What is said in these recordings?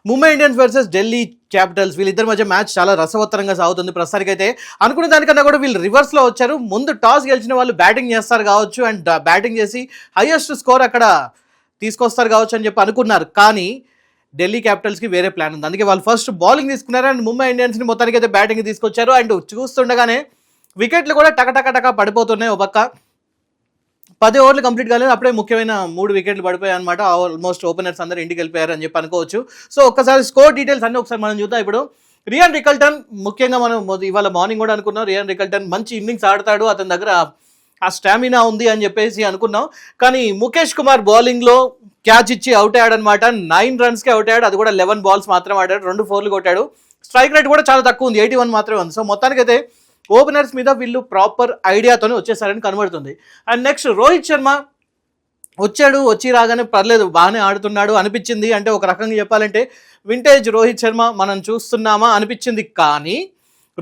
Mumbai Indians versus Delhi Capitals వీళ్ళిద్దరి మధ్య match చాలా రసవత్తరంగా సాగుతుంది ప్రస్తుతానికైతే. అనుకున్న దానికన్నా కూడా వీళ్ళు రివర్స్లో వచ్చారు. ముందు టాస్ గెలిచిన వాళ్ళు బ్యాటింగ్ చేస్తారు కావచ్చు అండ్ బ్యాటింగ్ చేసి హైయెస్ట్ స్కోర్ అక్కడ తీసుకొస్తారు కావచ్చు అని చెప్పి అనుకున్నారు. కానీ ఢిల్లీ క్యాపిటల్స్కి వేరే ప్లాన్ ఉంది. అందుకే వాళ్ళు ఫస్ట్ బౌలింగ్ తీసుకున్నారు అండ్ ముంబై ఇండియన్స్ని మొత్తానికి అయితే బ్యాటింగ్ తీసుకొచ్చారు. అండ్ చూస్తుండగానే వికెట్లు కూడా టక పడిపోతున్నాయి. ఒక పక్క 10 ఓవర్లు కంప్లీట్ కాలేదు, అప్పుడే ముఖ్యమైన 3 వికెట్లు పడిపోయాయి అనమాట. ఆల్మోస్ట్ ఓపెనర్స్ అందరూ ఇంటికి వెళ్ళిపోయారు అని చెప్పి అనుకోవచ్చు. సో ఒక్కసారి స్కోర్ డీటెయిల్స్ అన్నీ ఒకసారి మనం చూద్దాం. ఇప్పుడు రియాన్ రికల్టన్, ముఖ్యంగా మనం ఇవాళ మార్నింగ్ కూడా అనుకున్నాం రియాన్ రికల్టన్ మంచి ఇన్నింగ్స్ ఆడతాడు, అతని దగ్గర ఆ స్టామినా ఉంది అని చెప్పేసి అనుకున్నాం. కానీ ముఖేష్ కుమార్ బౌలింగ్లో క్యాచ్ ఇచ్చి అవుట్ అయ్యాడనమాట. 9 రన్స్కే అవుట్ అయ్యాడు, అది కూడా 11 బాల్స్ మాత్రం ఆడాడు, 2 4లు కొట్టాడు. స్ట్రైక్ రేట్ కూడా చాలా తక్కువ ఉంది, 81 మాత్రమే ఉంది. సో మొత్తానికైతే ఓపెనర్స్ మీద వీళ్ళు ప్రాపర్ ఐడియాతోనే వచ్చేసారని కనబడుతుంది. అండ్ నెక్స్ట్ రోహిత్ శర్మ వచ్చి రాగానే పర్లేదు బాగానే ఆడుతున్నాడు అనిపించింది. అంటే ఒక రకంగా చెప్పాలంటే వింటేజ్ రోహిత్ శర్మ మనం చూస్తున్నామా అనిపించింది. కానీ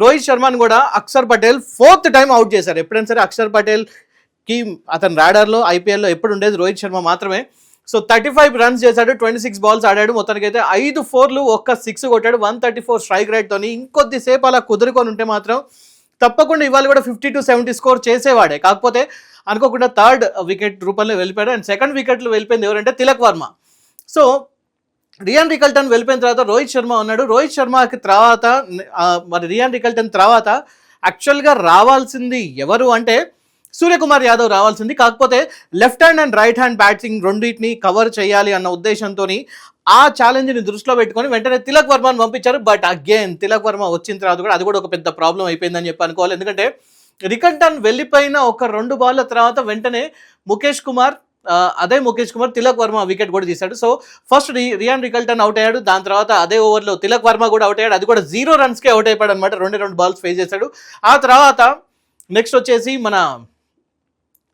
రోహిత్ శర్మను కూడా Axar Patel 4th time out చేశారు. ఎప్పుడైనా సరే అక్షర్ పటేల్కి అతని రాడర్లో ఐపీఎల్లో ఎప్పుడు ఉండేది రోహిత్ శర్మ మాత్రమే. సో 35 రన్స్ చేశాడు, 26 బాల్స్ ఆడాడు. మొత్తానికైతే 5 4లు 1 6 కొట్టాడు, 134 స్ట్రైక్ రేట్తోని. ఇంకొద్దిసేపు అలా కుదురుకొని ఉంటే మాత్రం తప్పకుండా ఇవాళ కూడా 50 to 70 స్కోర్ చేసేవాడే. కాకపోతే అనుకోకుండా 3rd వికెట్ రూపంలో వెళ్ళిపోయాడు. అండ్ 2nd వికెట్లో వెళ్ళిపోయింది ఎవరంటే Tilak Varma. So Ryan Rickelton వెళ్ళిపోయిన తర్వాత రోహిత్ శర్మ ఉన్నాడు. రోహిత్ శర్మకి తర్వాత మరి రియాన్ రికల్టన్ తర్వాత యాక్చువల్గా రావాల్సింది ఎవరు అంటే సూర్యకుమార్ యాదవ్ రావాల్సింది. కాకపోతే left hand and right hand batting రెండింటిని కవర్ చేయాలి అన్న ఉద్దేశంతో ఆ ఛాలెంజ్ని దృష్టిలో పెట్టుకొని వెంటనే తిలక్ వర్మను పంపించారు. బట్ అగైన్ తిలక్ వర్మ వచ్చిన తర్వాత కూడా అది కూడా ఒక పెద్ద ప్రాబ్లం అయిపోయిందని చెప్పి అనుకోవాలి. ఎందుకంటే రికల్టన్ వెళ్ళిపోయిన ఒక 2 బాల్ల తర్వాత వెంటనే ముఖేష్ కుమార్ తిలక్ వర్మ వికెట్ కూడా తీశాడు. So first Ryan Rickelton out అయ్యాడు, దాని తర్వాత అదే ఓవర్లో తిలక్ వర్మ కూడా అవుట్ అయ్యాడు. అది కూడా 0 రన్స్కే అవుట్ అయిపోయాడు అనమాట. 2 బాల్స్ ఫేస్ చేశాడు. ఆ తర్వాత నెక్స్ట్ వచ్చేసి మన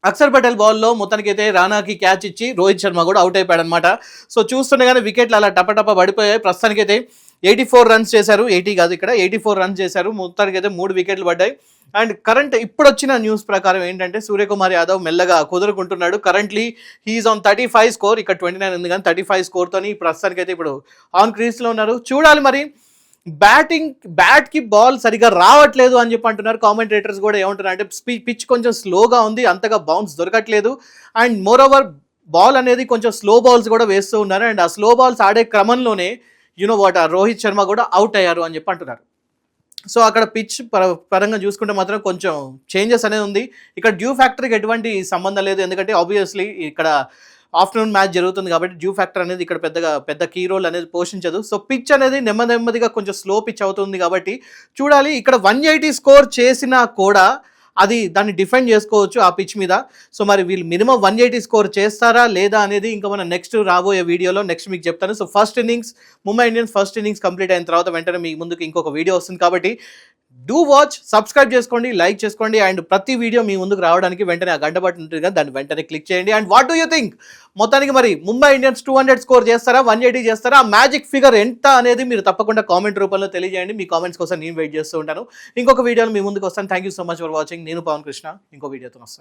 అక్షర్ పటేల్ బాల్లో మొత్తానికైతే రానాకి క్యాచ్ ఇచ్చి రోహిత్ శర్మ కూడా అవుట్ అయిపోయాడు అనమాట. సో చూస్తుండగానే వికెట్లు అలా టపటప పడిపోయాయి. ప్రస్తుతానికైతే 84 రన్స్ చేశారు, 80 కాదు ఇక్కడ 84 రన్స్ చేశారు. మొత్తానికైతే 3 వికెట్లు పడ్డాయి. అండ్ కరెంట్ ఇప్పుడు వచ్చిన న్యూస్ ప్రకారం ఏంటంటే సూర్యకుమార్ యాదవ్ మెల్లగా కుదురుకుంటున్నాడు. కరెంట్లీ హీఈస్ ఆన్ 35 స్కోర్, ఇక్కడ 29 ఉంది కానీ 35 స్కోర్తోని ప్రస్తుతానికైతే ఇప్పుడు ఆన్ క్రీజ్లో ఉన్నారు. చూడాలి మరి బ్యాట్కి బాల్ సరిగా రావట్లేదు అని చెప్పి అంటున్నారు. కామెంటేటర్స్ కూడా ఏమంటున్నారు అంటే పిచ్ కొంచెం స్లోగా ఉంది, అంతగా బౌన్స్ దొరకట్లేదు. అండ్ మోర్ ఓవర్ బాల్ అనేది కొంచెం స్లో బాల్స్ కూడా వేస్తూ ఉన్నారు. అండ్ ఆ స్లో బాల్స్ ఆడే క్రమంలోనే రోహిత్ శర్మ కూడా అవుట్ అయ్యారు అని చెప్పి అంటున్నారు. సో అక్కడ పిచ్ పరంగా చూసుకుంటే మాత్రం కొంచెం చేంజెస్ అనేది ఉంది. ఇక్కడ డ్యూ ఫ్యాక్టర్కి ఎటువంటి సంబంధం లేదు, ఎందుకంటే ఆబ్వియస్లీ ఇక్కడ ఆఫ్టర్నూన్ మ్యాచ్ జరుగుతుంది కాబట్టి డ్యూ ఫ్యాక్టర్ అనేది ఇక్కడ పెద్ద కీ రోల్ అనేది పోషించదు. సో పిచ్ అనేది నెమ్మదిగా కొంచెం స్లో పిచ్ అవుతుంది కాబట్టి చూడాలి. ఇక్కడ 180 స్కోర్ చేసినా కూడా దాన్ని డిఫెండ్ చేసుకోవచ్చు ఆ పిచ్ మీద. సో మరి వీళ్ళు మినిమం 180 స్కోర్ చేస్తారా లేదా అనేది ఇంకా మనం నెక్స్ట్ రాబోయే వీడియోలో నెక్స్ట్ మీకు చెప్తాను. So Mumbai Indians first innings complete అయిన తర్వాత వెంటనే మీ ముందుకు ఇంకొక వీడియో వస్తుంది కాబట్టి డూ వాచ్, సబ్స్క్రైబ్ చేసుకోండి, లైక్ చేసుకోండి. అండ్ ప్రతి వీడియో మీ ముందుకు రావడానికి వెంటనే ఆ గంట బటన్ ఉంటుంది కదా, దాన్ని వెంటనే క్లిక్ చేయండి. And what do you think, మొత్తానికి మరి ముంబై ఇండియన్స్ 200 స్కోర్ చేస్తారా, 180 చేస్తారా, ఆ మ్యాజిక్ ఫిగర్ ఎంత అనేది మీరు తప్పకుండా కామెంట్ రూపంలో తెలియజేయండి. మీ కామెంట్స్ కోసం నేను వెయిట్ చేస్తూ ఉంటాను. ఇంకొక వీడియోలో మీ ముందుకు వస్తాను. Thank you so much for watching. నేను పవన్ కృష్ణ, ఇంకో వీడియోతో వస్తాను.